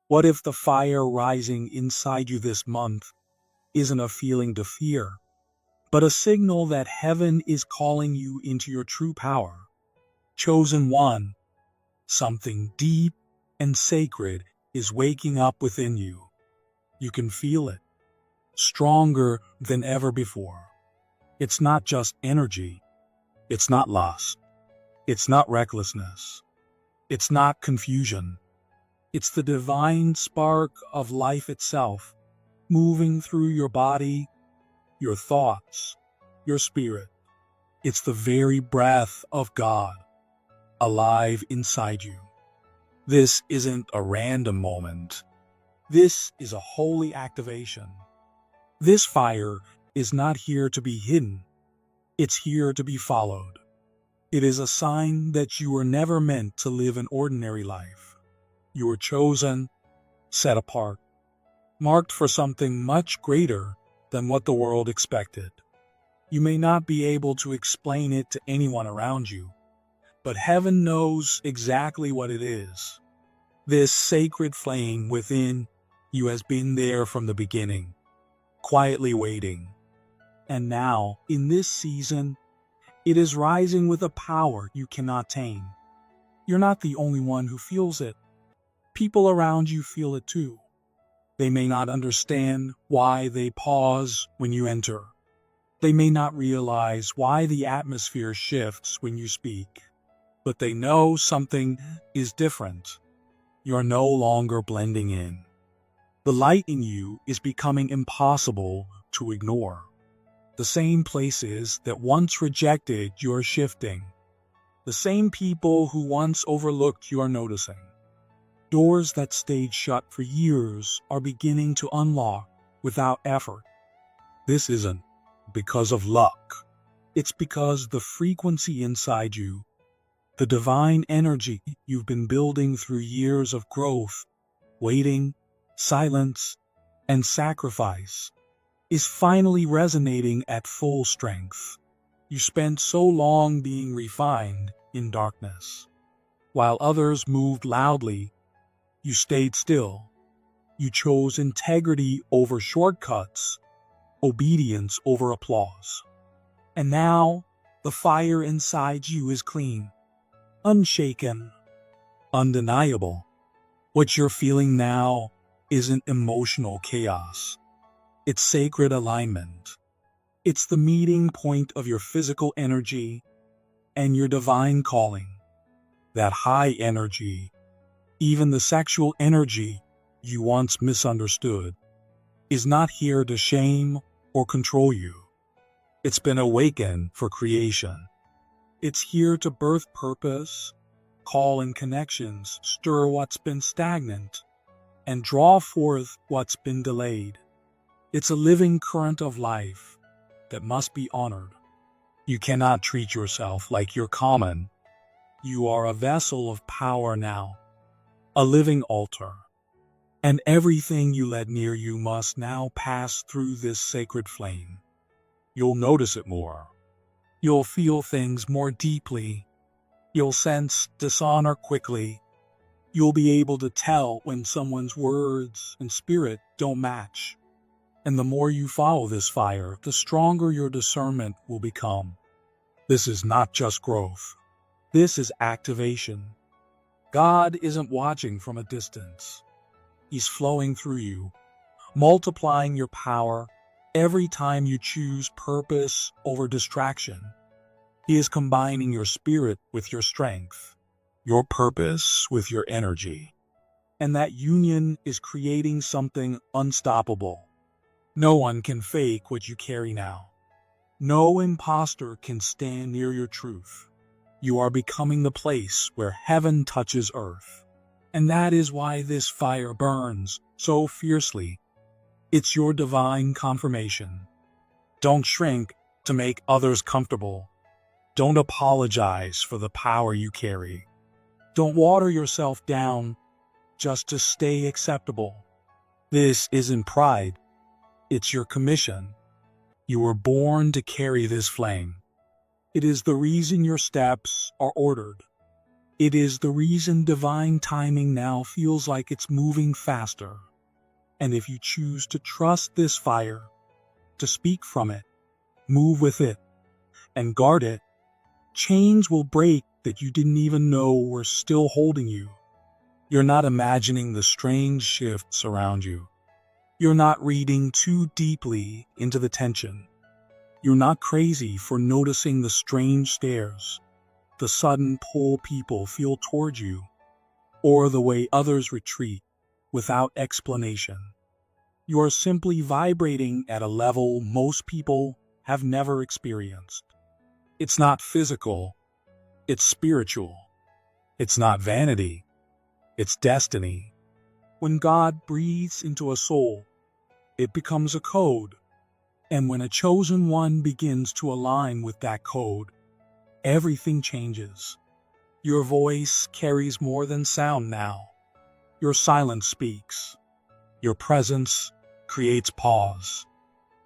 What if the fire rising inside you this month isn't a feeling to fear, but a signal that heaven is calling you into your true power? Chosen one, something deep and sacred is waking up within you. You can feel it, stronger than ever before. It's not just energy. It's not lust. It's not recklessness. It's not confusion. It's the divine spark of life itself, moving through your body, your thoughts, your spirit. It's the very breath of God, alive inside you. This isn't a random moment. This is a holy activation. This fire is not here to be hidden. It's here to be followed. It is a sign that you were never meant to live an ordinary life. You were chosen, set apart, marked for something much greater than what the world expected. You may not be able to explain it to anyone around you, but heaven knows exactly what it is. This sacred flame within you has been there from the beginning, quietly waiting. And now, in this season, it is rising with a power you cannot tame. You're not the only one who feels it. People around you feel it too. They may not understand why they pause when you enter. They may not realize why the atmosphere shifts when you speak. But they know something is different. You're no longer blending in. The light in you is becoming impossible to ignore. The same places that once rejected you are shifting. The same people who once overlooked you are noticing. Doors that stayed shut for years are beginning to unlock without effort. This isn't because of luck. It's because the frequency inside you, the divine energy you've been building through years of growth, waiting, silence, and sacrifice, is finally resonating at full strength. You spent so long being refined in darkness. While others moved loudly, you stayed still. You chose integrity over shortcuts, obedience over applause. And now, the fire inside you is clean, unshaken, undeniable. What you're feeling now isn't emotional chaos. It's sacred alignment. It's the meeting point of your physical energy and your divine calling. That high energy, even the sexual energy you once misunderstood, is not here to shame or control you. It's been awakened for creation. It's here to birth purpose, call in connections, stir what's been stagnant, and draw forth what's been delayed. It's a living current of life that must be honored. You cannot treat yourself like you're common. You are a vessel of power now, a living altar. And everything you let near you must now pass through this sacred flame. You'll notice it more. You'll feel things more deeply. You'll sense dishonor quickly. You'll be able to tell when someone's words and spirit don't match. And the more you follow this fire, the stronger your discernment will become. This is not just growth. This is activation. God isn't watching from a distance. He's flowing through you, multiplying your power every time you choose purpose over distraction. He is combining your spirit with your strength, your purpose with your energy. And that union is creating something unstoppable. No one can fake what you carry now. No imposter can stand near your truth. You are becoming the place where heaven touches earth. And that is why this fire burns so fiercely. It's your divine confirmation. Don't shrink to make others comfortable. Don't apologize for the power you carry. Don't water yourself down just to stay acceptable. This isn't pride. It's your commission. You were born to carry this flame. It is the reason your steps are ordered, It is the reason divine timing now feels like it's moving faster. And if you choose to trust this fire, to speak from it, move with it, and guard it, chains will break that you didn't even know were still holding you. You're not imagining the strange shifts around you. You're not reading too deeply into the tension. You're not crazy for noticing the strange stares, the sudden pull people feel toward you, or the way others retreat without explanation. You are simply vibrating at a level most people have never experienced. It's not physical, it's spiritual. It's not vanity, it's destiny. When God breathes into a soul, it becomes a code. And when a chosen one begins to align with that code, everything changes. Your voice carries more than sound now. Your silence speaks. Your presence creates pause.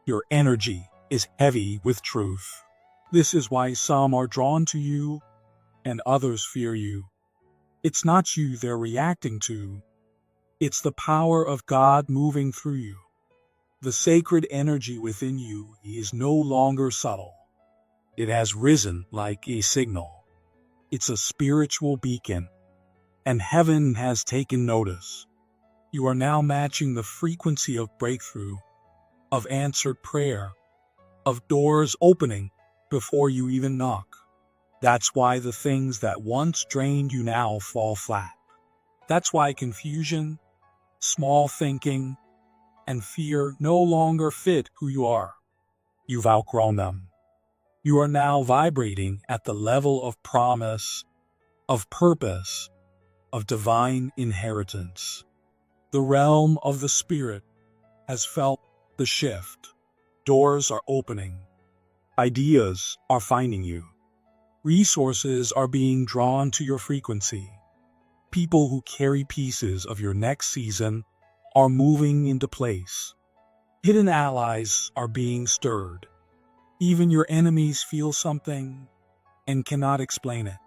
Your energy is heavy with truth. This is why some are drawn to you and others fear you. It's not you they're reacting to. It's the power of God moving through you. The sacred energy within you is no longer subtle. It has risen like a signal. It's a spiritual beacon, and heaven has taken notice. You are now matching the frequency of breakthrough, of answered prayer, of doors opening before you even knock. That's why the things that once drained you now fall flat. That's why confusion, small thinking, and fear no longer fit who you are. You've outgrown them. You are now vibrating at the level of promise, of purpose, of divine inheritance. The realm of the Spirit has felt the shift. Doors are opening. Ideas are finding you. Resources are being drawn to your frequency. People who carry pieces of your next season are moving into place. Hidden allies are being stirred. Even your enemies feel something and cannot explain it.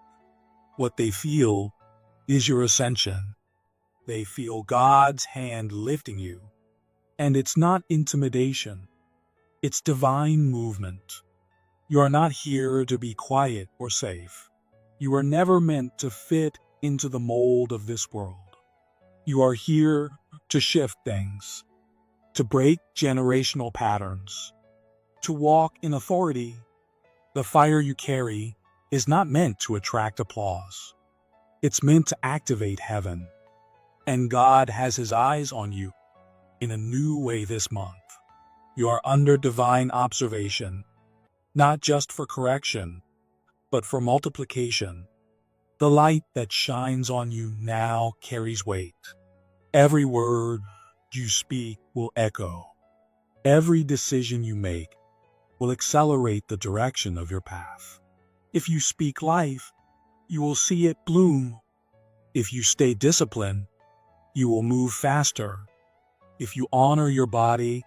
What they feel is your ascension. They feel God's hand lifting you. And it's not intimidation. It's divine movement. You are not here to be quiet or safe. You are never meant to fit into the mold of this world. You are here to shift things, to break generational patterns, to walk in authority. The fire you carry is not meant to attract applause. It's meant to activate heaven. And God has His eyes on you in a new way this month. You are under divine observation, not just for correction, but for multiplication. The light that shines on you now carries weight. Every word you speak will echo. Every decision you make will accelerate the direction of your path. If you speak life, you will see it bloom. If you stay disciplined, you will move faster. If you honor your body,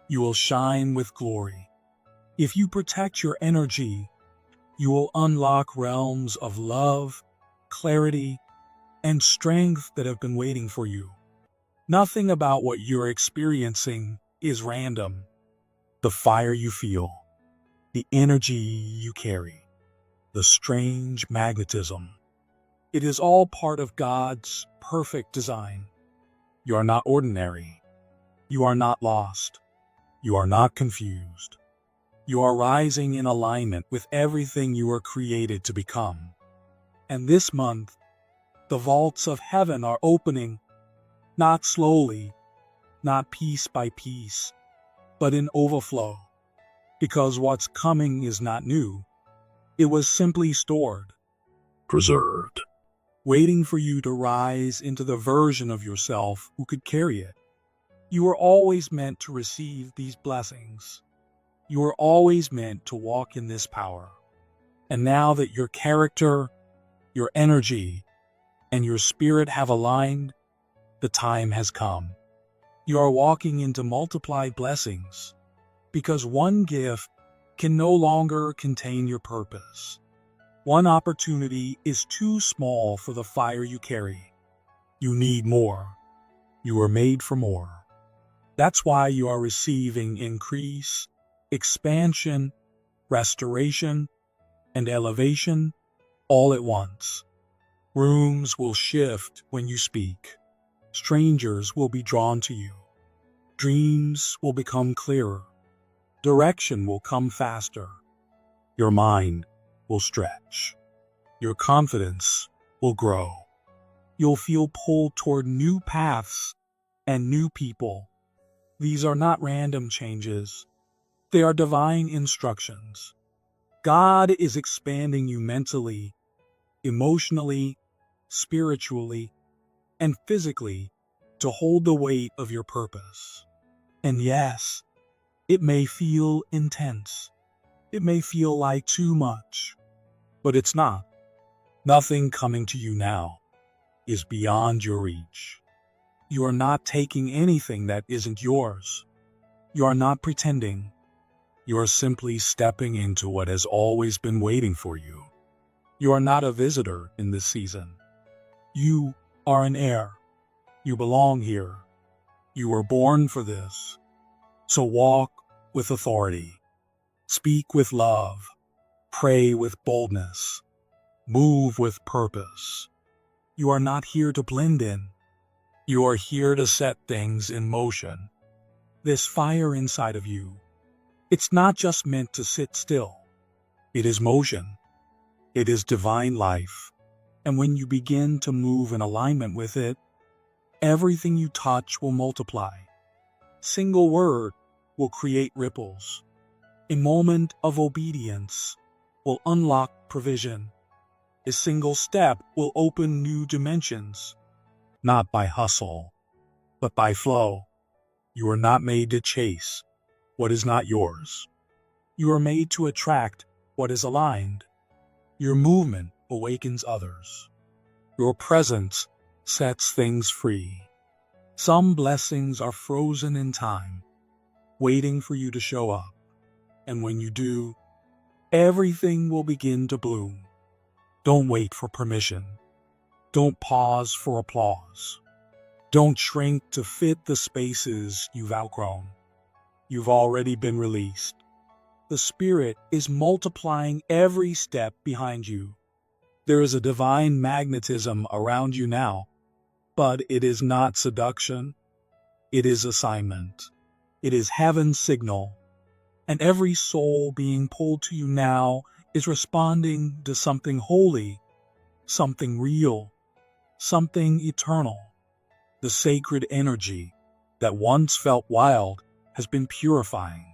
you will shine with glory. If you protect your energy, you will unlock realms of love, clarity, and strength that have been waiting for you. Nothing about what you're experiencing is random. The fire you feel, the energy you carry, the strange magnetism. It is all part of God's perfect design. You are not ordinary. You are not lost. You are not confused. You are rising in alignment with everything you were created to become. And this month, the vaults of heaven are opening, not slowly, not piece by piece, but in overflow. Because what's coming is not new. It was simply stored, preserved, waiting for you to rise into the version of yourself who could carry it. You were always meant to receive these blessings. You were always meant to walk in this power. And now that your character, your energy, and your spirit have aligned, the time has come. You are walking into multiplied blessings, because one gift can no longer contain your purpose. One opportunity is too small for the fire you carry. You need more. You are made for more. That's why you are receiving increase, expansion, restoration, and elevation all at once. Rooms will shift when you speak. Strangers will be drawn to you. Dreams will become clearer. Direction will come faster. Your mind will stretch. Your confidence will grow. You'll feel pulled toward new paths and new people. These are not random changes. They are divine instructions. God is expanding you mentally, emotionally, spiritually, and physically to hold the weight of your purpose. And yes, it may feel intense. It may feel like too much, but it's not. Nothing coming to you now is beyond your reach. You are not taking anything that isn't yours. You are not pretending. You are simply stepping into what has always been waiting for you. You are not a visitor in this season. You are an heir. You belong here. You were born for this. So walk with authority. Speak with love. Pray with boldness. Move with purpose. You are not here to blend in. You are here to set things in motion. This fire inside of you, it's not just meant to sit still. It is motion. It is divine life. And when you begin to move in alignment with it, everything you touch will multiply. Single word will create ripples. A moment of obedience will unlock provision. A single step will open new dimensions, not by hustle, but by flow. You are not made to chase what is not yours. You are made to attract what is aligned. Your movement awakens others. Your presence sets things free. Some blessings are frozen in time, waiting for you to show up. And when you do, everything will begin to bloom. Don't wait for permission. Don't pause for applause. Don't shrink to fit the spaces you've outgrown. You've already been released. The Spirit is multiplying every step behind you. There is a divine magnetism around you now, but it is not seduction. It is assignment. It is heaven's signal. And every soul being pulled to you now is responding to something holy, something real, something eternal. The sacred energy that once felt wild has been purifying.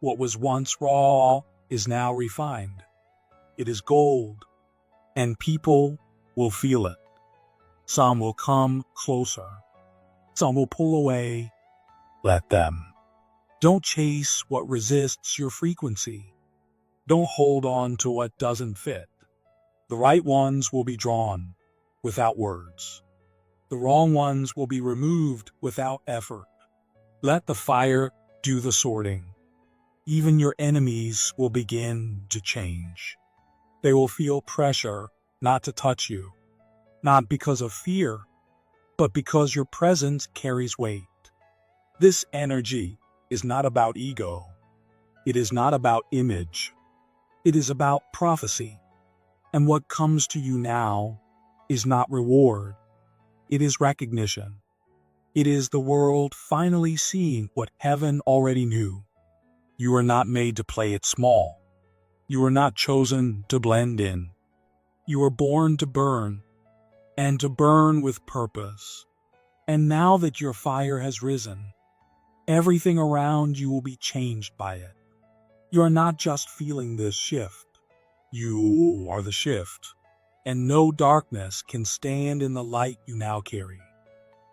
What was once raw is now refined. It is gold, and people will feel it. Some will come closer. Some will pull away. Let them. Don't chase what resists your frequency. Don't hold on to what doesn't fit. The right ones will be drawn without words. The wrong ones will be removed without effort. Let the fire do the sorting. Even your enemies will begin to change. They will feel pressure not to touch you, not because of fear, but because your presence carries weight. This energy is not about ego. It is not about image. It is about prophecy. And what comes to you now is not reward. It is recognition. It is the world finally seeing what heaven already knew. You are not made to play it small. You are not chosen to blend in. You were born to burn, and to burn with purpose. And now that your fire has risen, everything around you will be changed by it. You are not just feeling this shift. You are the shift, and no darkness can stand in the light you now carry.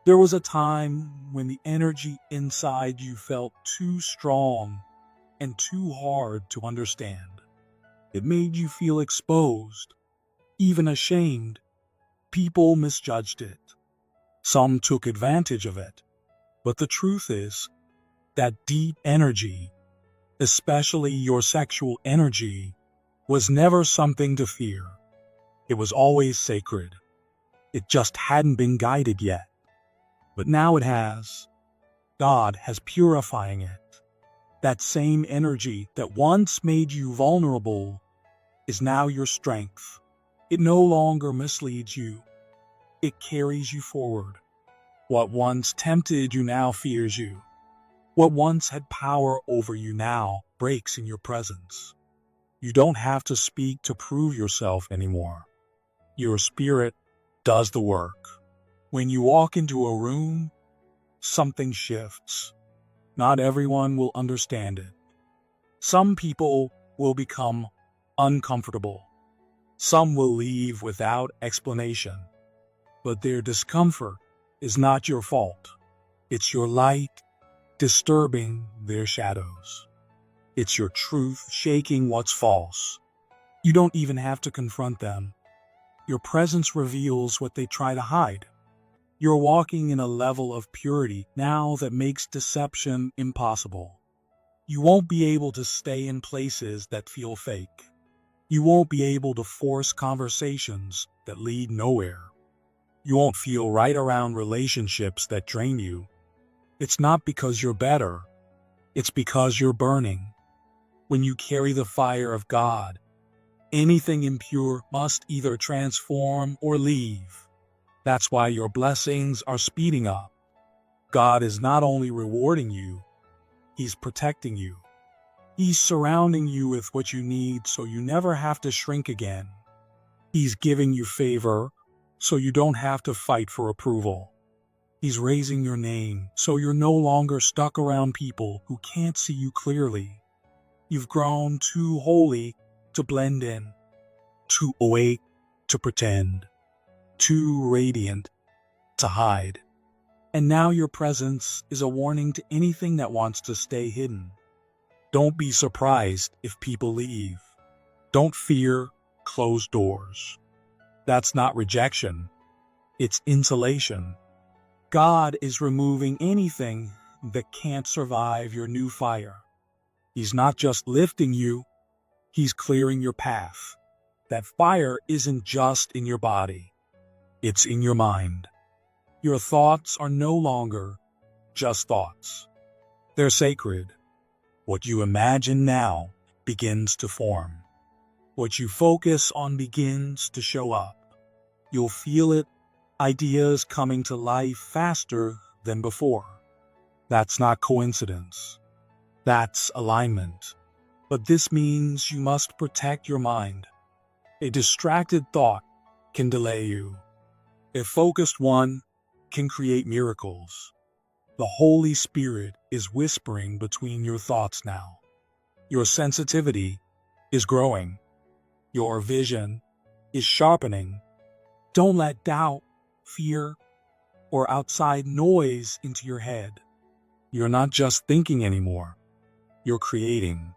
There was a time when the energy inside you felt too strong and too hard to understand. It made you feel exposed, even ashamed. People misjudged it. Some took advantage of it. But the truth is that deep energy, especially your sexual energy, was never something to fear. It was always sacred. It just hadn't been guided yet. But now it has. God has purifying it. That same energy that once made you vulnerable is now your strength. It no longer misleads you. It carries you forward. What once tempted you now fears you. What once had power over you now breaks in your presence. You don't have to speak to prove yourself anymore. Your spirit does the work. When you walk into a room, something shifts. Not everyone will understand it. Some people will become uncomfortable. Some will leave without explanation. But their discomfort is not your fault. It's your light disturbing their shadows. It's your truth shaking what's false. You don't even have to confront them. Your presence reveals what they try to hide. You're walking in a level of purity now that makes deception impossible. You won't be able to stay in places that feel fake. You won't be able to force conversations that lead nowhere. You won't feel right around relationships that drain you. It's not because you're better. It's because you're burning. When you carry the fire of God, anything impure must either transform or leave. That's why your blessings are speeding up. God is not only rewarding you, He's protecting you. He's surrounding you with what you need so you never have to shrink again. He's giving you favor so you don't have to fight for approval. He's raising your name so you're no longer stuck around people who can't see you clearly. You've grown too holy to blend in, too awake to pretend, too radiant to hide. And now your presence is a warning to anything that wants to stay hidden. Don't be surprised if people leave. Don't fear closed doors. That's not rejection. It's insulation. God is removing anything that can't survive your new fire. He's not just lifting you, He's clearing your path. That fire isn't just in your body. It's in your mind. Your thoughts are no longer just thoughts. They're sacred. What you imagine now begins to form. What you focus on begins to show up. You'll feel it, ideas coming to life faster than before. That's not coincidence. That's alignment. But this means you must protect your mind. A distracted thought can delay you. A focused one can create miracles. The Holy Spirit is whispering between your thoughts now. Your sensitivity is growing. Your vision is sharpening. Don't let doubt, fear, or outside noise into your head. You're not just thinking anymore. You're creating.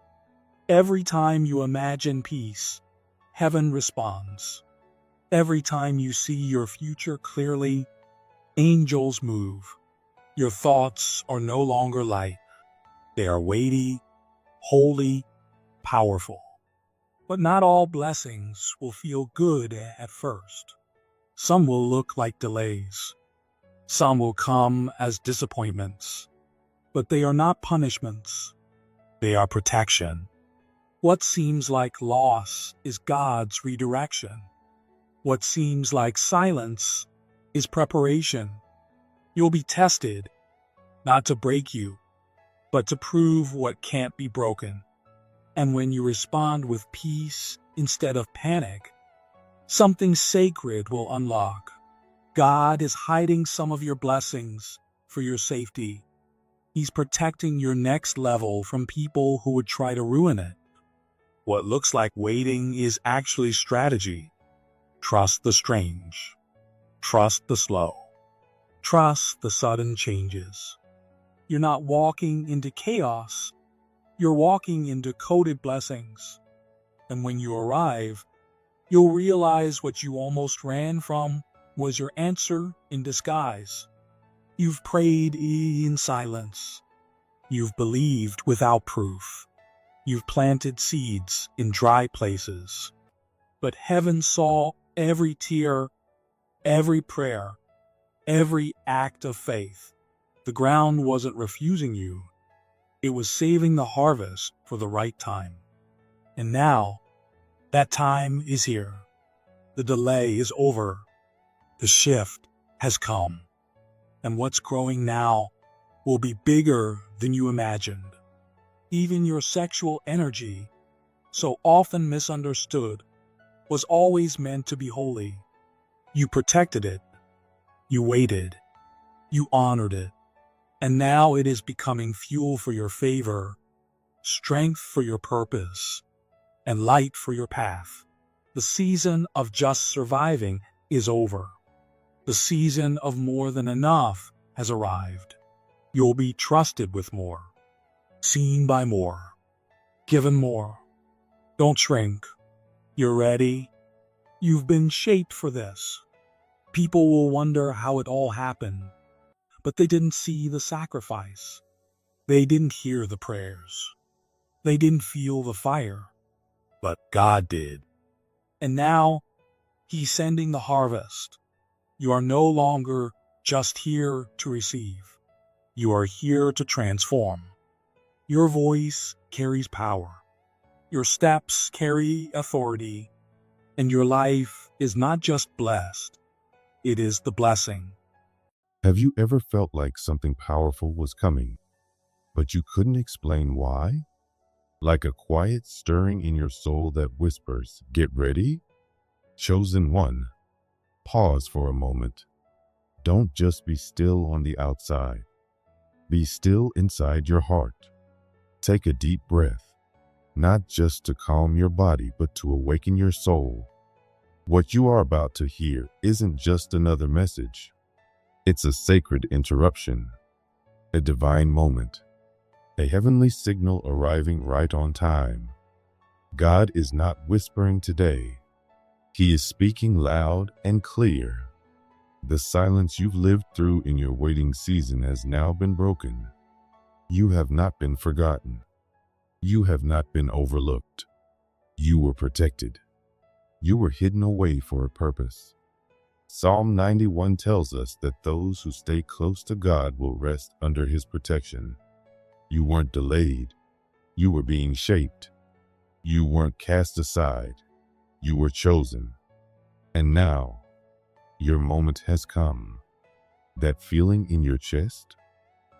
Every time you imagine peace, heaven responds. Every time you see your future clearly, angels move. Your thoughts are no longer light. They are weighty, holy, powerful. But not all blessings will feel good at first. Some will look like delays. Some will come as disappointments. But they are not punishments. They are protection. What seems like loss is God's redirection. What seems like silence is preparation. You'll be tested, not to break you, but to prove what can't be broken. And when you respond with peace instead of panic, something sacred will unlock. God is hiding some of your blessings for your safety. He's protecting your next level from people who would try to ruin it. What looks like waiting is actually strategy. Trust the strange. Trust the slow. Trust the sudden changes. You're not walking into chaos. You're walking into coded blessings. And when you arrive, you'll realize what you almost ran from was your answer in disguise. You've prayed in silence. You've believed without proof. You've planted seeds in dry places, but heaven saw every tear, every prayer, every act of faith. The ground wasn't refusing you. It was saving the harvest for the right time. And now, that time is here. The delay is over. The shift has come. And what's growing now will be bigger than you imagined. Even your sexual energy, so often misunderstood, was always meant to be holy. You protected it. You waited. You honored it. And now it is becoming fuel for your favor, strength for your purpose, and light for your path. The season of just surviving is over. The season of more than enough has arrived. You'll be trusted with more, seen by more, given more. Don't shrink. You're ready. You've been shaped for this. People will wonder how it all happened, but they didn't see the sacrifice. They didn't hear the prayers. They didn't feel the fire, but God did. And now, He's sending the harvest. You are no longer just here to receive. You are here to transform. Your voice carries power. Your steps carry authority. And your life is not just blessed, it is the blessing. Have you ever felt like something powerful was coming, but you couldn't explain why? Like a quiet stirring in your soul that whispers, "Get ready"? Chosen one, pause for a moment. Don't just be still on the outside. Be still inside your heart. Take a deep breath, not just to calm your body, but to awaken your soul. What you are about to hear isn't just another message. It's a sacred interruption, a divine moment, a heavenly signal arriving right on time. God is not whispering today. He is speaking loud and clear. The silence you've lived through in your waiting season has now been broken. You have not been forgotten. You have not been overlooked. You were protected. You were hidden away for a purpose. Psalm 91 tells us that those who stay close to God will rest under His protection. You weren't delayed. You were being shaped. You weren't cast aside. You were chosen. And now, your moment has come. That feeling in your chest?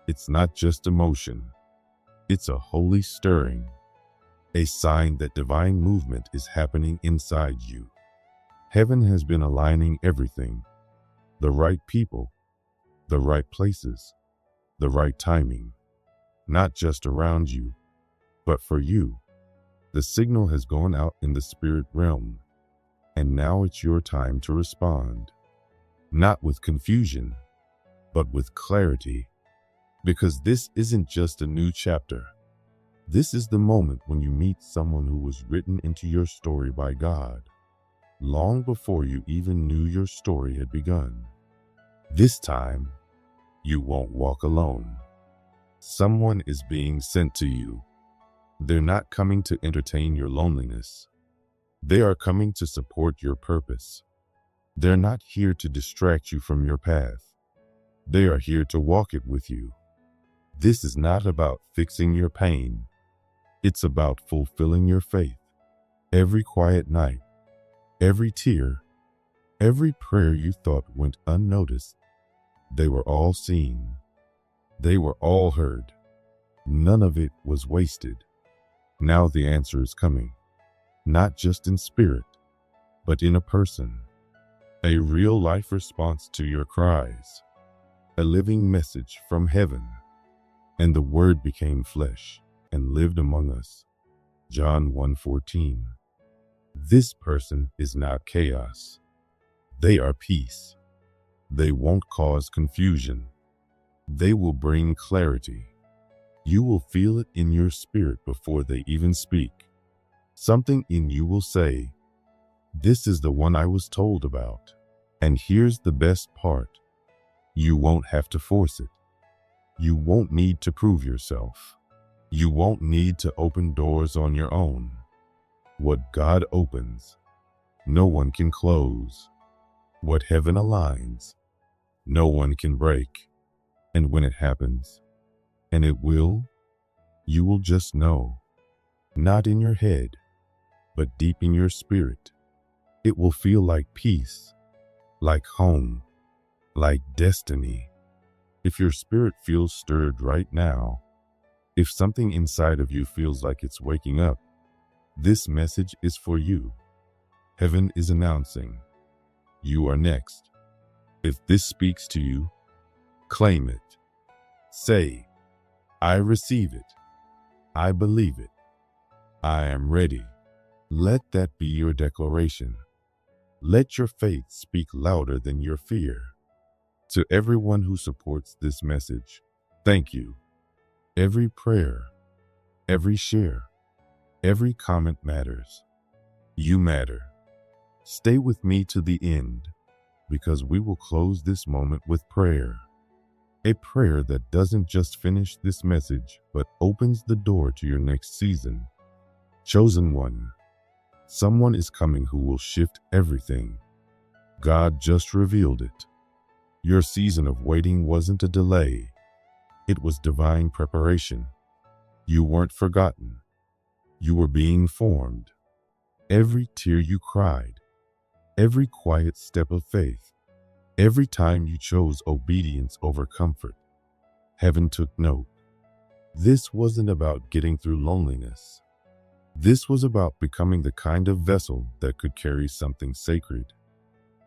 It's not just emotion. It's a holy stirring, a sign that divine movement is happening inside you. Heaven has been aligning everything, the right people, the right places, the right timing, not just around you, but for you. The signal has gone out in the spirit realm, and now it's your time to respond, not with confusion, but with clarity. Because this isn't just a new chapter. This is the moment when you meet someone who was written into your story by God, long before you even knew your story had begun. This time, you won't walk alone. Someone is being sent to you. They're not coming to entertain your loneliness. They are coming to support your purpose. They're not here to distract you from your path. They are here to walk it with you. This is not about fixing your pain. It's about fulfilling your faith. Every quiet night, every tear, every prayer you thought went unnoticed, they were all seen. They were all heard. None of it was wasted. Now the answer is coming, not just in spirit, but in a person. A real-life response to your cries. A living message from heaven. And the Word became flesh and lived among us. John 1:14. This person is not chaos. They are peace. They won't cause confusion. They will bring clarity. You will feel it in your spirit before they even speak. Something in you will say, "This is the one I was told about." And here's the best part. You won't have to force it. You won't need to prove yourself. You won't need to open doors on your own. What God opens, no one can close. What heaven aligns, no one can break. And when it happens, and it will, you will just know, not in your head, but deep in your spirit. It will feel like peace, like home, like destiny. If your spirit feels stirred right now, if something inside of you feels like it's waking up, this message is for you. Heaven is announcing, you are next. If this speaks to you, claim it. Say, I receive it. I believe it. I am ready. Let that be your declaration. Let your faith speak louder than your fear. To everyone who supports this message, thank you. Every prayer, every share, every comment matters. You matter. Stay with me to the end, because we will close this moment with prayer. A prayer that doesn't just finish this message, but opens the door to your next season. Chosen one. Someone is coming who will shift everything. God just revealed it. Your season of waiting wasn't a delay. It was divine preparation. You weren't forgotten. You were being formed. Every tear you cried, every quiet step of faith, every time you chose obedience over comfort, heaven took note. This wasn't about getting through loneliness. This was about becoming the kind of vessel that could carry something sacred.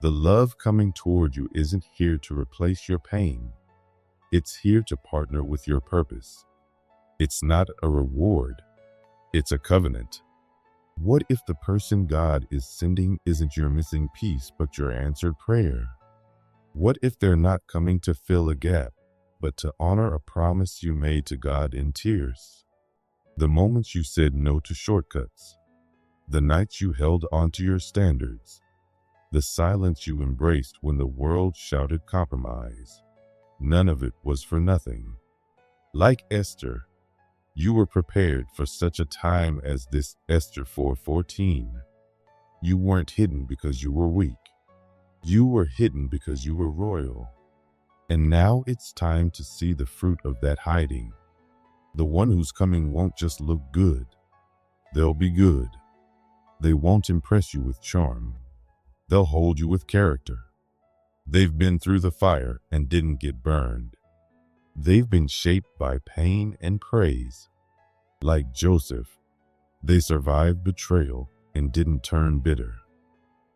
The love coming toward you isn't here to replace your pain. It's here to partner with your purpose. It's not a reward. It's a covenant. What if the person God is sending isn't your missing piece, but your answered prayer? What if they're not coming to fill a gap, but to honor a promise you made to God in tears? The moments you said no to shortcuts, the nights you held onto your standards, the silence you embraced when the world shouted compromise, none of it was for nothing. Like Esther, you were prepared for such a time as this. Esther 4:14. You weren't hidden because you were weak. You were hidden because you were royal. And now it's time to see the fruit of that hiding. The one who's coming won't just look good. They'll be good. They won't impress you with charm. They'll hold you with character. They've been through the fire and didn't get burned. They've been shaped by pain and praise. Like Joseph, they survived betrayal and didn't turn bitter.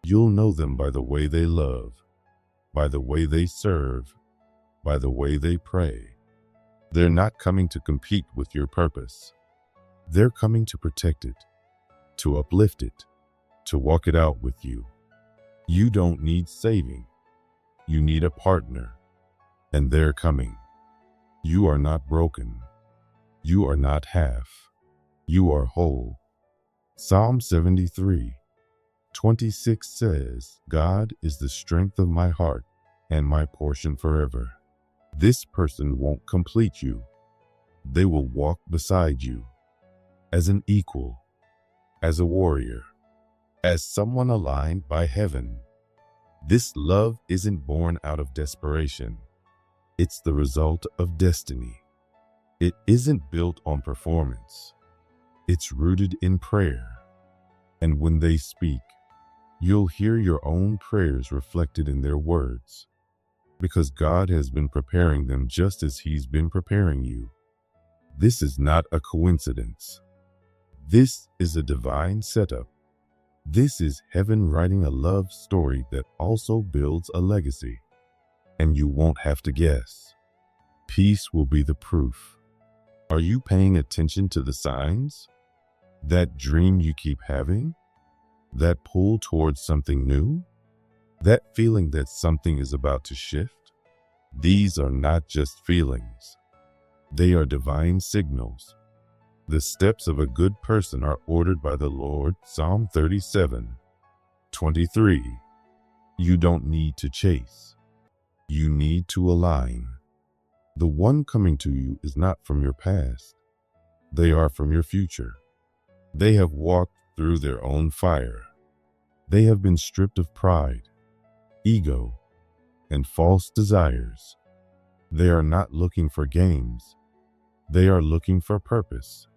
You'll know them by the way they love, by the way they serve, by the way they pray. They're not coming to compete with your purpose. They're coming to protect it, to uplift it, to walk it out with you. You don't need saving. You need a partner, and they're coming. You are not broken. You are not half. You are whole. Psalm 73:26 says, God is the strength of my heart and my portion forever. This person won't complete you. They will walk beside you as an equal, as a warrior, as someone aligned by heaven. This love isn't born out of desperation. It's the result of destiny. It isn't built on performance. It's rooted in prayer. And when they speak, you'll hear your own prayers reflected in their words, because God has been preparing them just as He's been preparing you. This is not a coincidence. This is a divine setup. This is heaven writing a love story that also builds a legacy. And you won't have to guess. Peace will be the proof. Are you paying attention to the signs? That dream you keep having? That pull towards something new? That feeling that something is about to shift? These are not just feelings. They are divine signals. The steps of a good person are ordered by the Lord. Psalm 37:23. You don't need to chase. You need to align. The one coming to you is not from your past. They are from your future. They have walked through their own fire. They have been stripped of pride, ego, and false desires. They are not looking for games. They are looking for purpose.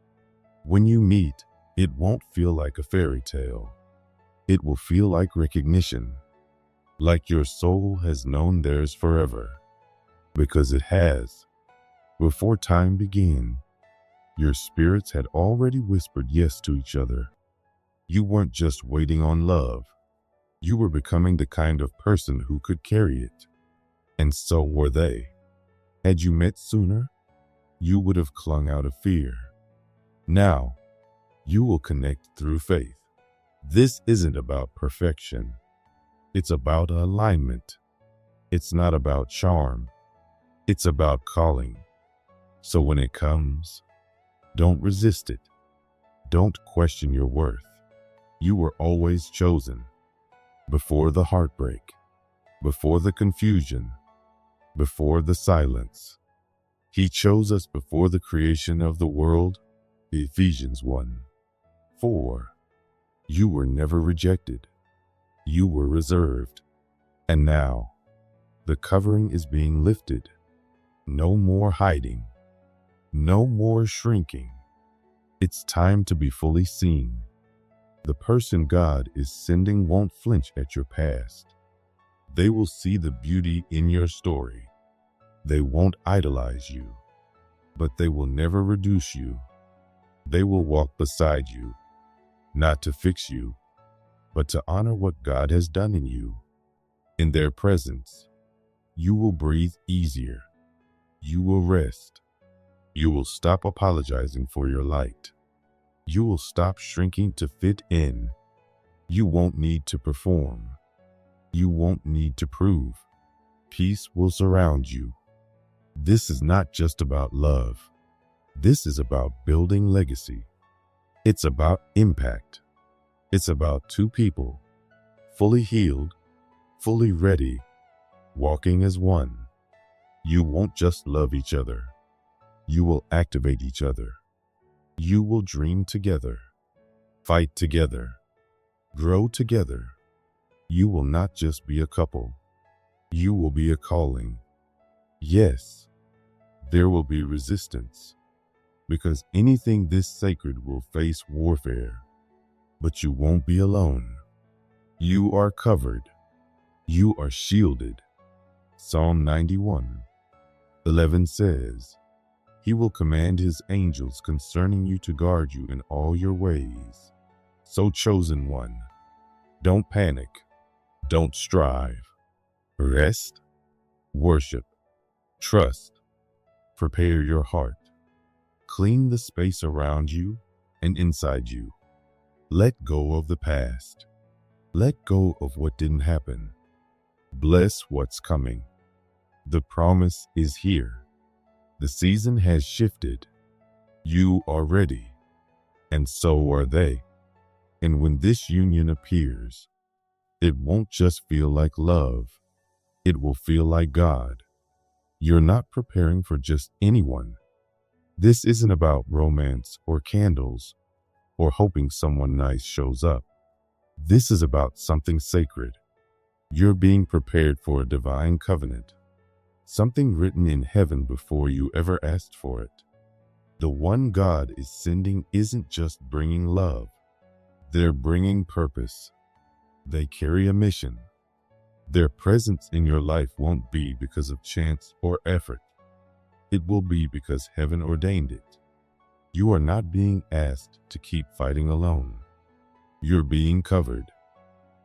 When you meet, it won't feel like a fairy tale. It will feel like recognition, like your soul has known theirs forever, because it has. Before time began, your spirits had already whispered yes to each other. You weren't just waiting on love. You were becoming the kind of person who could carry it. And so were they. Had you met sooner, you would have clung out of fear. Now, you will connect through faith. This isn't about perfection. It's about alignment. It's not about charm. It's about calling. So when it comes, don't resist it. Don't question your worth. You were always chosen. Before the heartbreak, before the confusion, before the silence. He chose us before the creation of the world. Ephesians 1:4. You were never rejected. You were reserved. And now, the covering is being lifted. No more hiding. No more shrinking. It's time to be fully seen. The person God is sending won't flinch at your past. They will see the beauty in your story. They won't idolize you, but they will never reduce you. They will walk beside you, not to fix you, but to honor what God has done in you. In their presence, you will breathe easier. You will rest. You will stop apologizing for your light. You will stop shrinking to fit in. You won't need to perform. You won't need to prove. Peace will surround you. This is not just about love. This is about building legacy. It's about impact. It's about two people, fully healed, fully ready, walking as one. You won't just love each other. You will activate each other. You will dream together, fight together, grow together. You will not just be a couple. You will be a calling. Yes, there will be resistance, because anything this sacred will face warfare. But you won't be alone. You are covered. You are shielded. Psalm 91:11 says, He will command His angels concerning you to guard you in all your ways. So, chosen one, don't panic. Don't strive. Rest. Worship. Trust. Prepare your heart. Clean the space around you and inside you. Let go of the past. Let go of what didn't happen. Bless what's coming. The promise is here. The season has shifted. You are ready, and so are they. And when this union appears, it won't just feel like love. It will feel like God. You're not preparing for just anyone. This isn't about romance or candles or hoping someone nice shows up. This is about something sacred. You're being prepared for a divine covenant. Something written in heaven before you ever asked for it. The one God is sending isn't just bringing love. They're bringing purpose. They carry a mission. Their presence in your life won't be because of chance or effort. It will be because heaven ordained it. You are not being asked to keep fighting alone. You're being covered.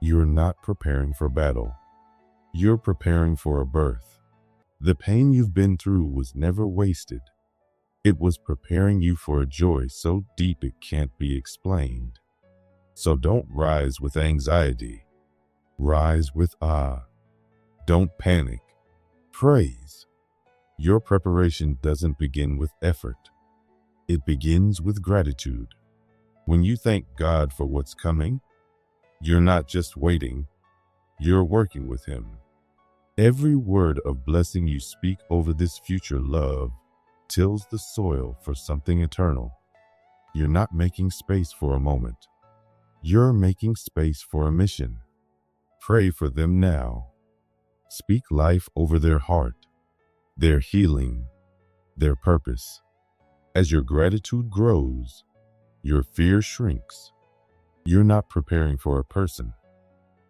You're not preparing for battle. You're preparing for a birth. The pain you've been through was never wasted. It was preparing you for a joy so deep it can't be explained. So don't rise with anxiety. Rise with awe. Don't panic. Praise. Your preparation doesn't begin with effort. It begins with gratitude. When you thank God for what's coming, you're not just waiting, you're working with Him. Every word of blessing you speak over this future love tills the soil for something eternal. You're not making space for a moment. You're making space for a mission. Pray for them now. Speak life over their heart, their healing, their purpose. As your gratitude grows, your fear shrinks. You're not preparing for a person.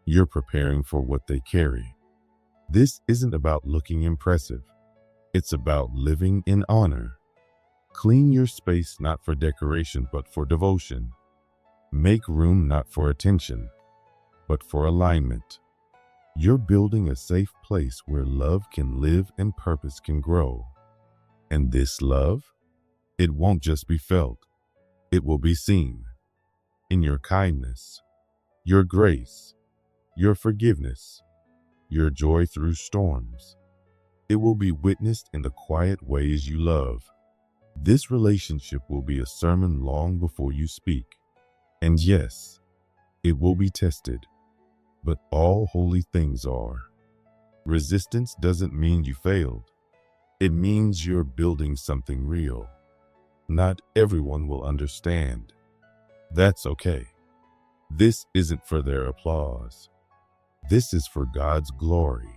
You're preparing for what they carry. This isn't about looking impressive. It's about living in honor. Clean your space not for decoration but for devotion. Make room not for attention, but for alignment. You're building a safe place where love can live and purpose can grow. And this love, it won't just be felt. It will be seen in your kindness, your grace, your forgiveness, your joy through storms. It will be witnessed in the quiet ways you love. This relationship will be a sermon long before you speak. And yes, it will be tested, but all holy things are. Resistance doesn't mean you failed. It means you're building something real. Not everyone will understand. That's okay. This isn't for their applause. This is for God's glory.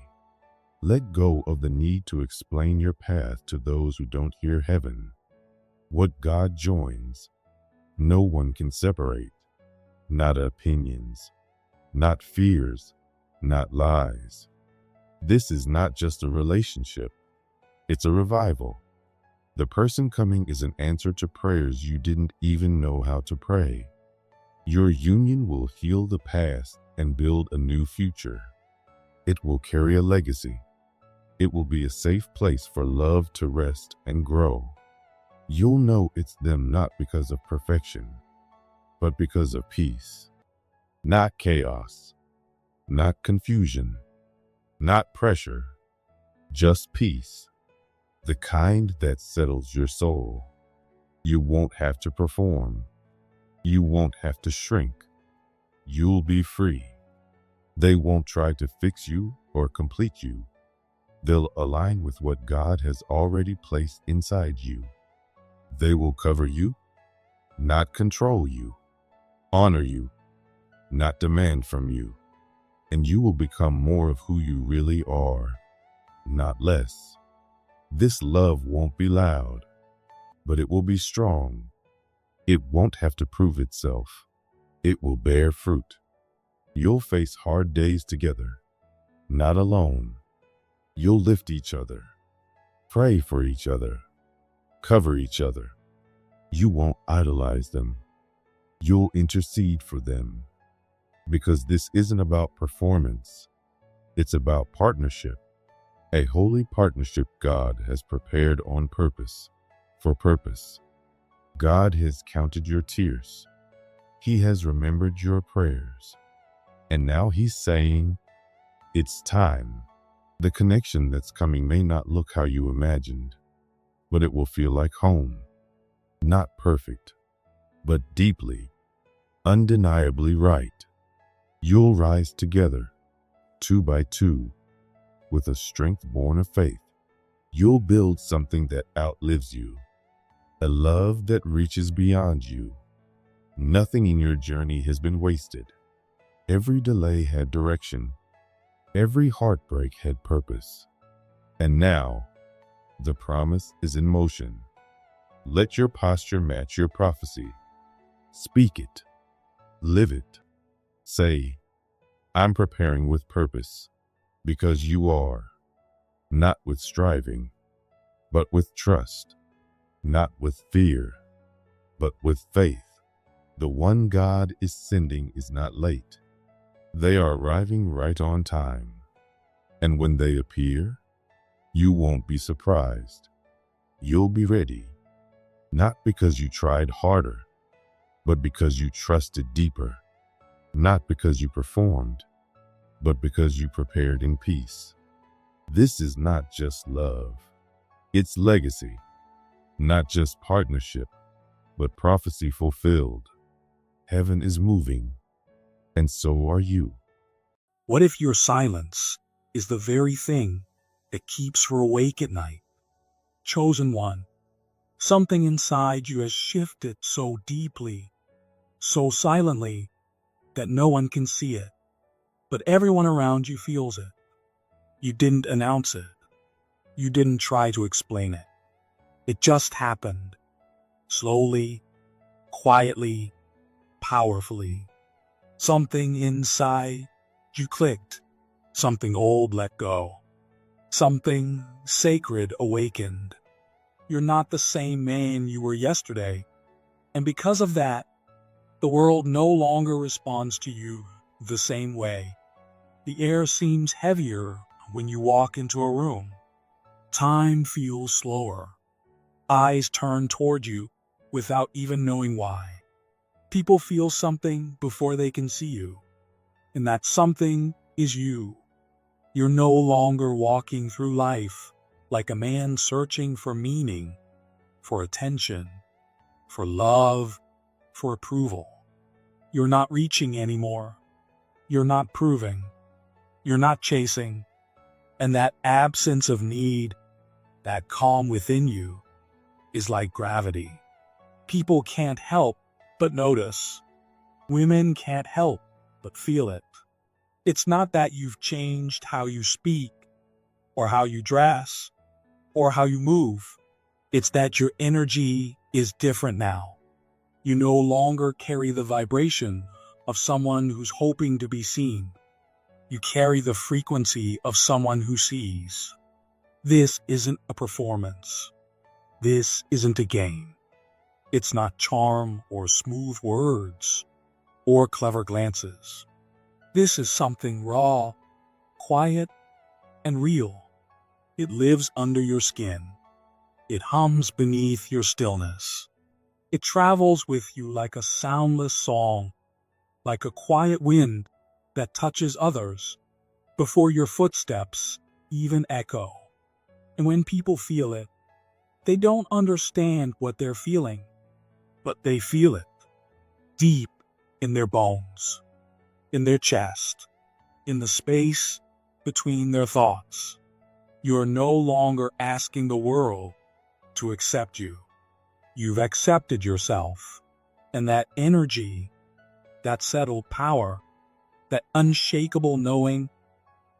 Let go of the need to explain your path to those who don't hear heaven. What God joins, no one can separate. Not opinions, not fears, not lies. This is not just a relationship. It's a revival. The person coming is an answer to prayers you didn't even know how to pray. Your union will heal the past and build a new future. It will carry a legacy. It will be a safe place for love to rest and grow. You'll know it's them not because of perfection, but because of peace. Not chaos, not confusion, not pressure, just peace. The kind that settles your soul. You won't have to perform. You won't have to shrink. You'll be free. They won't try to fix you or complete you. They'll align with what God has already placed inside you. They will cover you, not control you, honor you, not demand from you, and you will become more of who you really are, not less. This love won't be loud, but it will be strong. It won't have to prove itself. It will bear fruit. You'll face hard days together, not alone. You'll lift each other, pray for each other, cover each other. You won't idolize them. You'll intercede for them. Because this isn't about performance. It's about partnership. A holy partnership God has prepared on purpose, for purpose. God has counted your tears. He has remembered your prayers. And now He's saying, it's time. The connection that's coming may not look how you imagined, but it will feel like home. Not perfect, but deeply, undeniably right. You'll rise together, 2 by 2, with a strength born of faith. You'll build something that outlives you, a love that reaches beyond you. Nothing in your journey has been wasted. Every delay had direction. Every heartbreak had purpose. And now, the promise is in motion. Let your posture match your prophecy. Speak it. Live it. Say, I'm preparing with purpose, because you are. Not with striving, but with trust. Not with fear, but with faith. The one God is sending is not late. They are arriving right on time. And when they appear, you won't be surprised. You'll be ready. Not because you tried harder, but because you trusted deeper. Not because you performed, but because you prepared in peace. This is not just love. It's legacy. Not just partnership, but prophecy fulfilled. Heaven is moving, and so are you. What if your silence is the very thing that keeps her awake at night? Chosen one, Something inside you has shifted so deeply, so silently, that no one can see it. But everyone around you feels it. You didn't announce it. You didn't try to explain it. It just happened. Slowly, quietly, powerfully. Something inside you clicked. Something old let go. Something sacred awakened. You're not the same man you were yesterday. And because of that, the world no longer responds to you the same way. The air seems heavier when you walk into a room. Time feels slower. Eyes turn toward you without even knowing why. People feel something before they can see you. And that something is you. You're no longer walking through life like a man searching for meaning, for attention, for love, for approval. You're not reaching anymore. You're not proving. You're not chasing. And that absence of need, that calm within you, is like gravity. People can't help but notice. Women can't help but feel it. It's not that you've changed how you speak, or how you dress, or how you move. It's that your energy is different now. You no longer carry the vibration of someone who's hoping to be seen. You carry the frequency of someone who sees. This isn't a performance. This isn't a game. It's not charm or smooth words or clever glances. This is something raw, quiet, and real. It lives under your skin. It hums beneath your stillness. It travels with you like a soundless song, like a quiet wind that touches others before your footsteps even echo. And when people feel it, they don't understand what they're feeling, but they feel it deep in their bones, in their chest, in the space between their thoughts. You're no longer asking the world to accept you. You've accepted yourself, and that energy, that settled power, that unshakable knowing,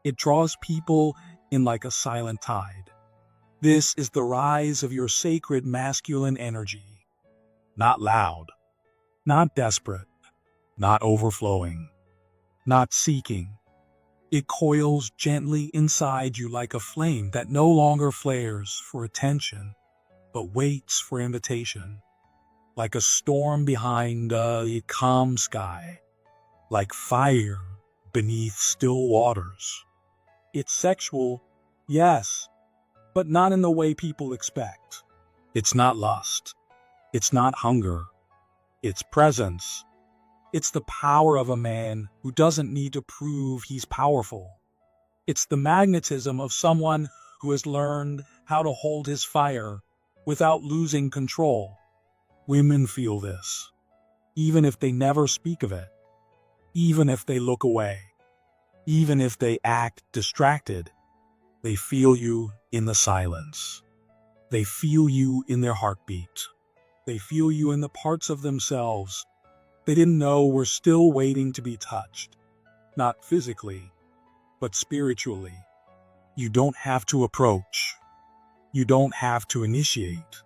it draws people in like a silent tide. This is the rise of your sacred masculine energy. Not loud, not desperate, not overflowing, not seeking. It coils gently inside you like a flame that no longer flares for attention, but waits for invitation. Like a storm behind a calm sky, like fire beneath still waters. It's sexual, yes, but not in the way people expect. It's not lust. It's not hunger. It's presence. It's the power of a man who doesn't need to prove he's powerful. It's the magnetism of someone who has learned how to hold his fire without losing control. Women feel this, even if they never speak of it, even if they look away, even if they act distracted. They feel you in the silence. They feel you in their heartbeat. They feel you in the parts of themselves they didn't know were still waiting to be touched. Not physically, but spiritually. You don't have to approach. You don't have to initiate.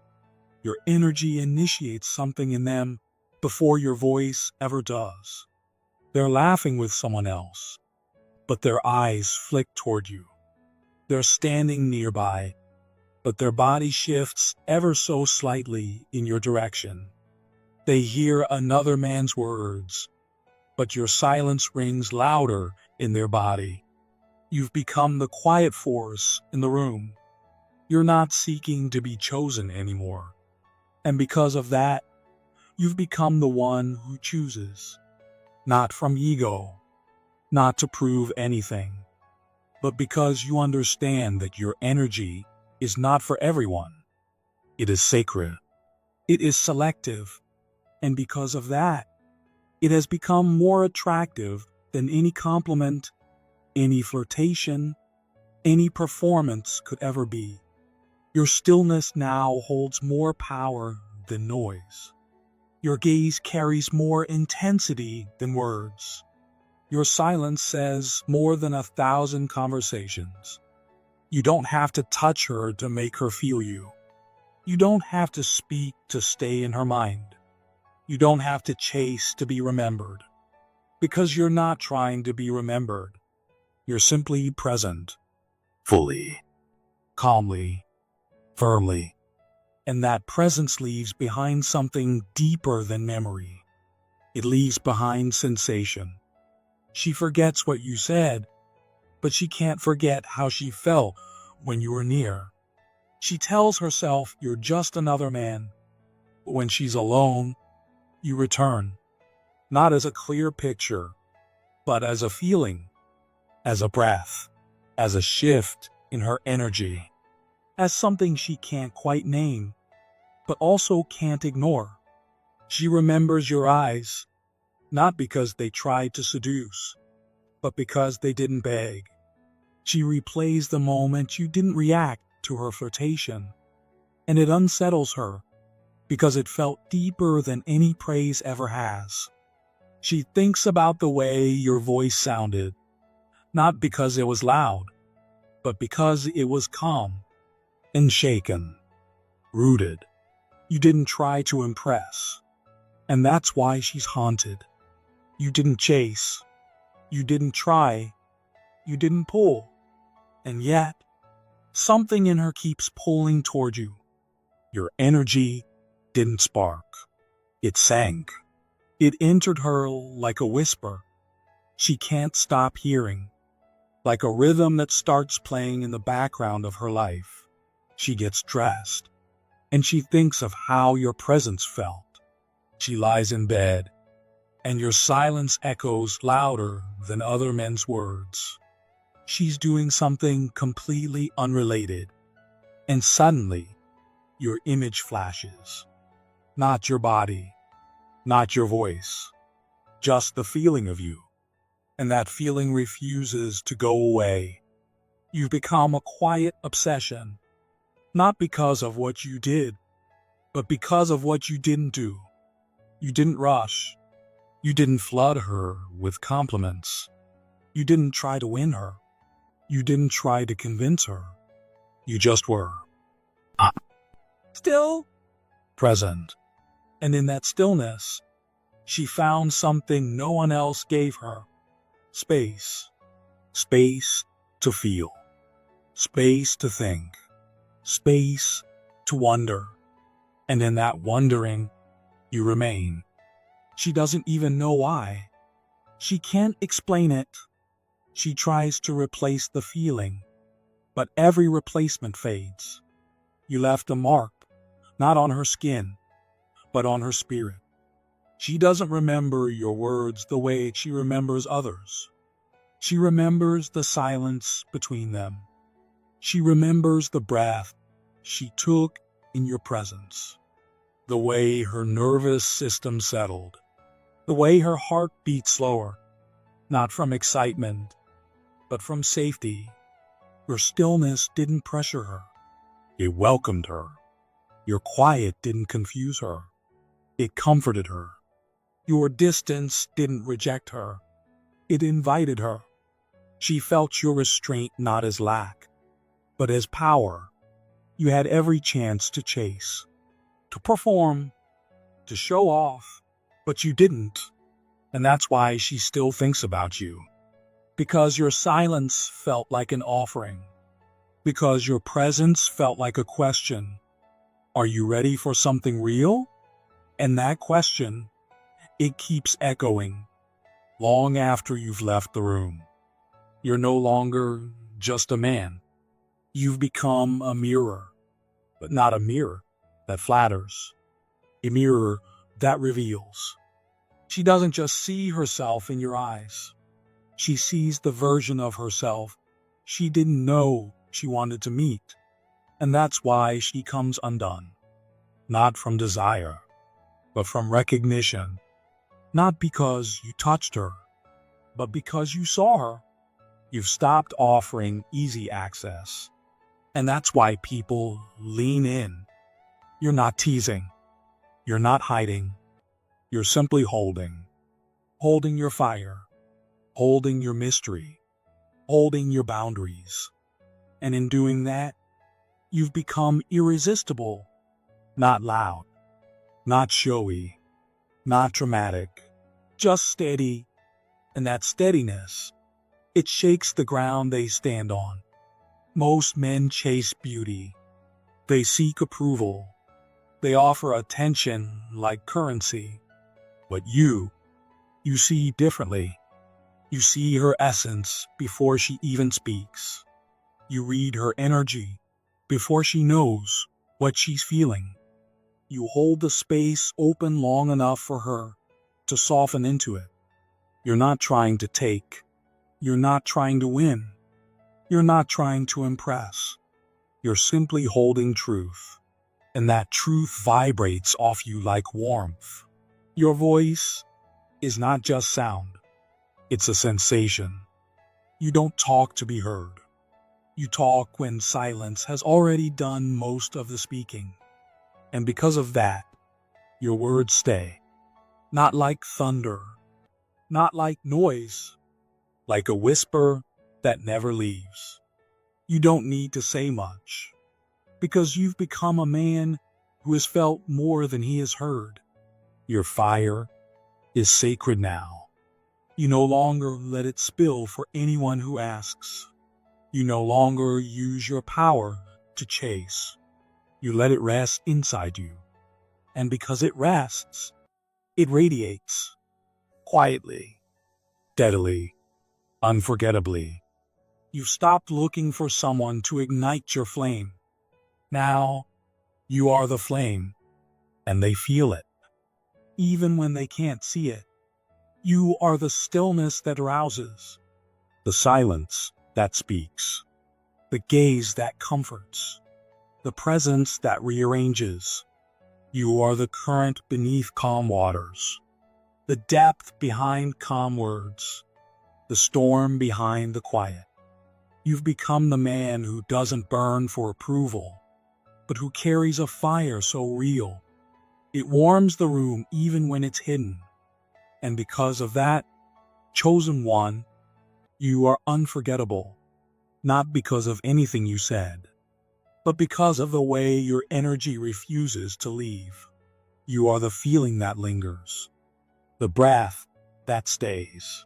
Your energy initiates something in them before your voice ever does. They're laughing with someone else, but their eyes flick toward you. They're standing nearby, but their body shifts ever so slightly in your direction. They hear another man's words, but your silence rings louder in their body. You've become the quiet force in the room. You're not seeking to be chosen anymore. And because of that, you've become the one who chooses. Not from ego, not to prove anything, but because you understand that your energy is not for everyone. It is sacred. It is selective. And because of that, it has become more attractive than any compliment, any flirtation, any performance could ever be. Your stillness now holds more power than noise. Your gaze carries more intensity than words. Your silence says more than 1,000 conversations. You don't have to touch her to make her feel you. You don't have to speak to stay in her mind. You don't have to chase to be remembered. Because you're not trying to be remembered. You're simply present. Fully. Calmly. Firmly. And that presence leaves behind something deeper than memory. It leaves behind sensation. She forgets what you said, but she can't forget how she felt when you were near. She tells herself you're just another man. But when she's alone, you return, not as a clear picture, but as a feeling, as a breath, as a shift in her energy, as something she can't quite name, but also can't ignore. She remembers your eyes, not because they tried to seduce, but because they didn't beg. She replays the moment you didn't react to her flirtation, and it unsettles her because it felt deeper than any praise ever has. She thinks about the way your voice sounded, not because it was loud, but because it was calm and shaken, rooted. You didn't try to impress, and that's why she's haunted. You didn't chase, you didn't try, you didn't pull, and yet, something in her keeps pulling toward you. Your energy didn't spark. It sank. It entered her like a whisper she can't stop hearing, like a rhythm that starts playing in the background of her life. She gets dressed, and she thinks of how your presence felt. She lies in bed, and your silence echoes louder than other men's words. She's doing something completely unrelated, and suddenly, your image flashes. Not your body, not your voice, just the feeling of you. And that feeling refuses to go away. You've become a quiet obsession, not because of what you did, but because of what you didn't do. You didn't rush. You didn't flood her with compliments. You didn't try to win her. You didn't try to convince her. You just were. Still present. And in that stillness, she found something no one else gave her. Space. Space to feel. Space to think. Space to wonder. And in that wondering, you remain. She doesn't even know why. She can't explain it. She tries to replace the feeling, but every replacement fades. You left a mark, not on her skin, but on her spirit. She doesn't remember your words the way she remembers others. She remembers the silence between them. She remembers the breath she took in your presence, the way her nervous system settled, the way her heart beat slower, not from excitement, but from safety. Your stillness didn't pressure her. It welcomed her. Your quiet didn't confuse her. It comforted her. Your distance didn't reject her. It invited her. She felt your restraint not as lack, but as power. You had every chance to chase, to perform, to show off, but you didn't. And that's why she still thinks about you. Because your silence felt like an offering. Because your presence felt like a question. Are you ready for something real? And that question, it keeps echoing long after you've left the room. You're no longer just a man. You've become a mirror, but not a mirror that flatters. A mirror that reveals. She doesn't just see herself in your eyes. She sees the version of herself she didn't know she wanted to meet. And that's why she comes undone. Not from desire, but from recognition. Not because you touched her, but because you saw her. You've stopped offering easy access, And that's why people lean in. You're not teasing. You're not hiding. You're simply holding. Holding your fire. Holding your mystery. Holding your boundaries. And in doing that, you've become irresistible. Not loud. Not showy. Not dramatic. Just steady. And that steadiness, it shakes the ground they stand on. Most men chase beauty. They seek approval. They offer attention like currency. But you see differently. You see her essence before she even speaks. You read her energy before she knows what she's feeling. You hold the space open long enough for her to soften into it. You're not trying to take. You're not trying to win. You're not trying to impress. You're simply holding truth. And that truth vibrates off you like warmth. Your voice is not just sound. It's a sensation. You don't talk to be heard. You talk when silence has already done most of the speaking. And because of that, your words stay. Not like thunder. Not like noise. Like a whisper that never leaves. You don't need to say much. Because you've become a man who has felt more than he has heard. Your fire is sacred now. You no longer let it spill for anyone who asks. You no longer use your power to chase. You let it rest inside you. And because it rests, it radiates. Quietly, steadily, unforgettably. You've stopped looking for someone to ignite your flame. Now, you are the flame, and they feel it. Even when they can't see it. You are the stillness that rouses, the silence that speaks, the gaze that comforts, the presence that rearranges. You are the current beneath calm waters, the depth behind calm words, the storm behind the quiet. You've become the man who doesn't burn for approval, but who carries a fire so real, it warms the room even when it's hidden. And because of that, chosen one, you are unforgettable, not because of anything you said, but because of the way your energy refuses to leave. You are the feeling that lingers, the breath that stays,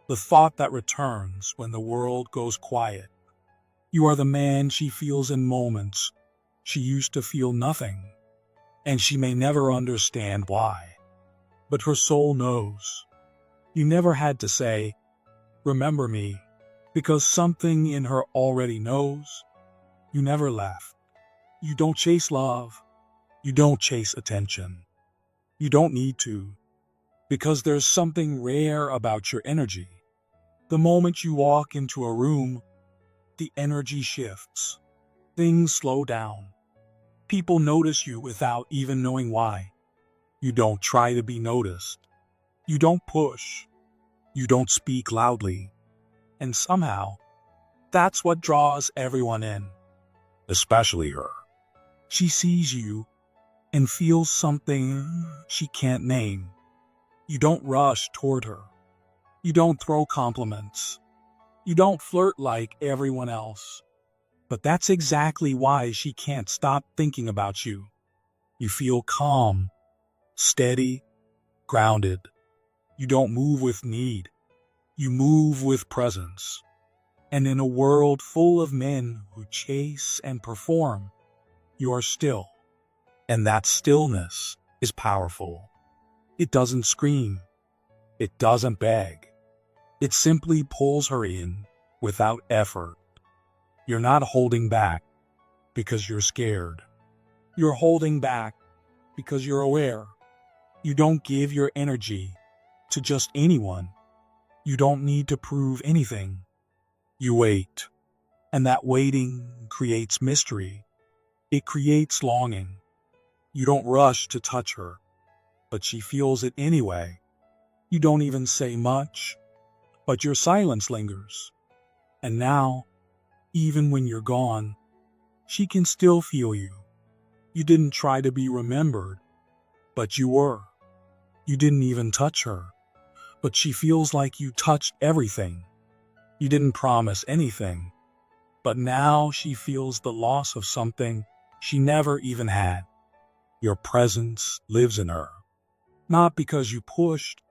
the thought that returns when the world goes quiet. You are the man she feels in moments she used to feel nothing, and she may never understand why. But her soul knows. You never had to say, "Remember me," because something in her already knows. You never left. You don't chase love. You don't chase attention. You don't need to, because there's something rare about your energy. The moment you walk into a room, the energy shifts. Things slow down. People notice you without even knowing why. You don't try to be noticed. You don't push. You don't speak loudly. And somehow, that's what draws everyone in. Especially her. She sees you and feels something she can't name. You don't rush toward her. You don't throw compliments. You don't flirt like everyone else. But that's exactly why she can't stop thinking about you. You feel calm, steady, grounded. You don't move with need. You move with presence. And in a world full of men who chase and perform, you are still. And that stillness is powerful. It doesn't scream. It doesn't beg. It simply pulls her in without effort. You're not holding back because you're scared. You're holding back because you're aware. You don't give your energy to just anyone. You don't need to prove anything. You wait. And that waiting creates mystery. It creates longing. You don't rush to touch her, but she feels it anyway. You don't even say much, but your silence lingers. And now, even when you're gone, She can still feel you. You didn't try to be remembered, but you were. You didn't even touch her, but she feels like you touched everything. You didn't promise anything, but now she feels the loss of something she never even had. Your presence lives in her, not because you pushed,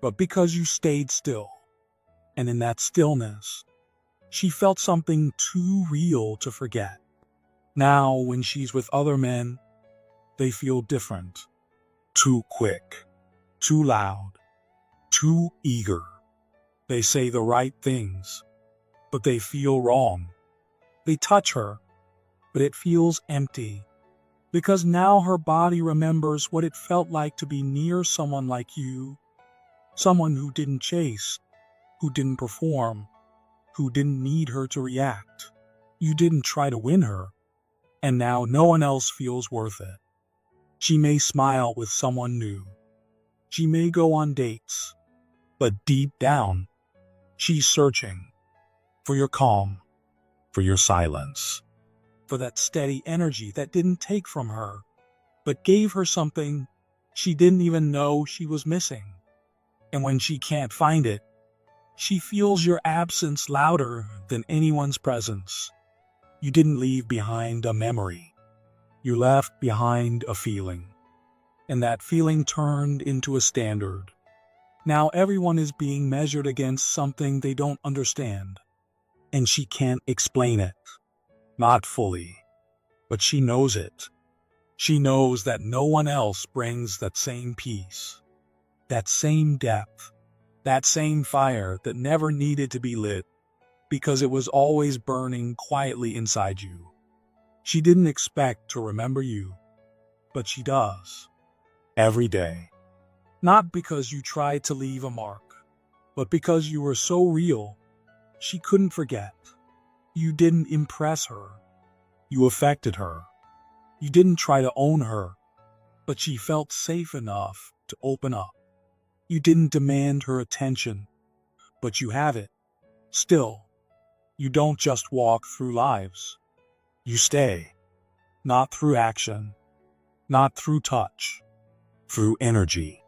but because you stayed still. And in that stillness, she felt something too real to forget. Now, when she's with other men, they feel different. Too quick, too loud, too eager. They say the right things, but they feel wrong. They touch her, but it feels empty, because now her body remembers what it felt like to be near someone like you, someone who didn't chase, who didn't perform, who didn't need her to react. You didn't try to win her, and now no one else feels worth it. She may smile with someone new. She may go on dates, but deep down, she's searching for your calm, for your silence, for that steady energy that didn't take from her, but gave her something she didn't even know she was missing. And when she can't find it, she feels your absence louder than anyone's presence. You didn't leave behind a memory. You left behind a feeling. And that feeling turned into a standard. Now everyone is being measured against something they don't understand. And she can't explain it. Not fully. But she knows it. She knows that no one else brings that same peace. That same depth. That same fire that never needed to be lit, because it was always burning quietly inside you. She didn't expect to remember you, but she does. Every day. Not because you tried to leave a mark, but because you were so real, she couldn't forget. You didn't impress her. You affected her. You didn't try to own her, but she felt safe enough to open up. You didn't demand her attention, but you have it. Still, you don't just walk through lives. You stay. Not through action, not through touch, through energy.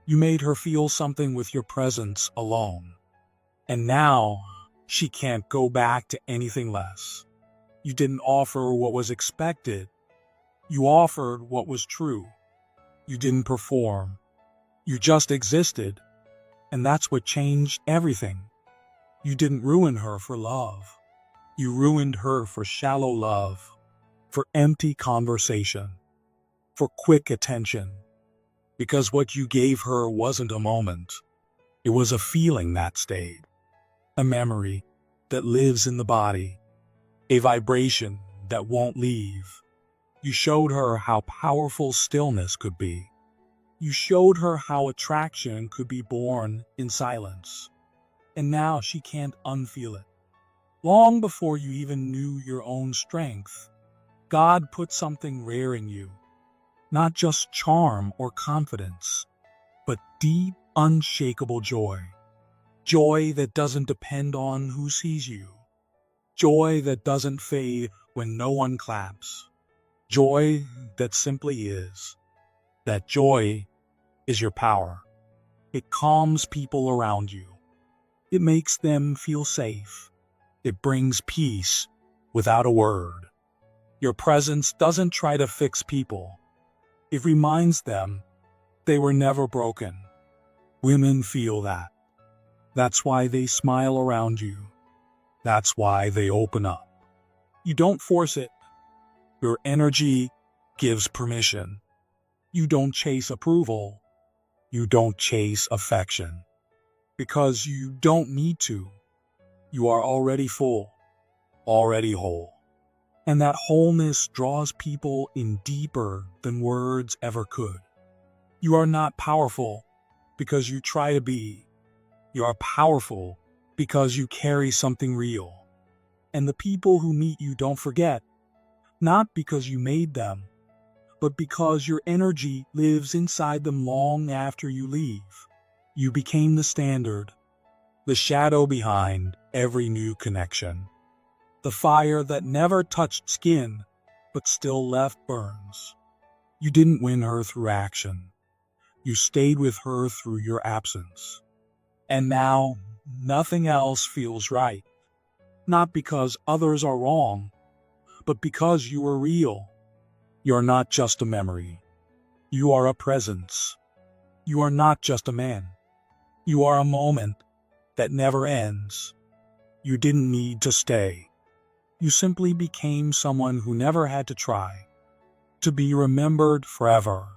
You made her feel something with your presence alone. And now, she can't go back to anything less. You didn't offer what was expected. You offered what was true. You didn't perform. You just existed, and that's what changed everything. You didn't ruin her for love. You ruined her for shallow love, for empty conversation, for quick attention. Because what you gave her wasn't a moment. It was a feeling that stayed, a memory that lives in the body, a vibration that won't leave. You showed her how powerful stillness could be. You showed her how attraction could be born in silence. And now she can't unfeel it. Long before you even knew your own strength, God put something rare in you. Not just charm or confidence, but deep, unshakable joy. Joy that doesn't depend on who sees you. Joy that doesn't fade when no one claps. Joy that simply is. That joy is your power. It calms people around you. It makes them feel safe. It brings peace without a word. Your presence doesn't try to fix people. It reminds them they were never broken. Women feel that. That's why they smile around you. That's why they open up. You don't force it. Your energy gives permission. You don't chase approval. You don't chase affection. Because you don't need to. You are already full, already whole. And that wholeness draws people in deeper than words ever could. You are not powerful because you try to be. You are powerful because you carry something real. And the people who meet you don't forget, not because you made them, but because your energy lives inside them long after you leave. You became the standard, the shadow behind every new connection. The fire that never touched skin, but still left burns. You didn't win her through action. You stayed with her through your absence. And now, nothing else feels right. Not because others are wrong, but because you are real. You're not just a memory. You are a presence. You are not just a man. You are a moment that never ends. You didn't need to stay. You simply became someone who never had to try, to be remembered forever.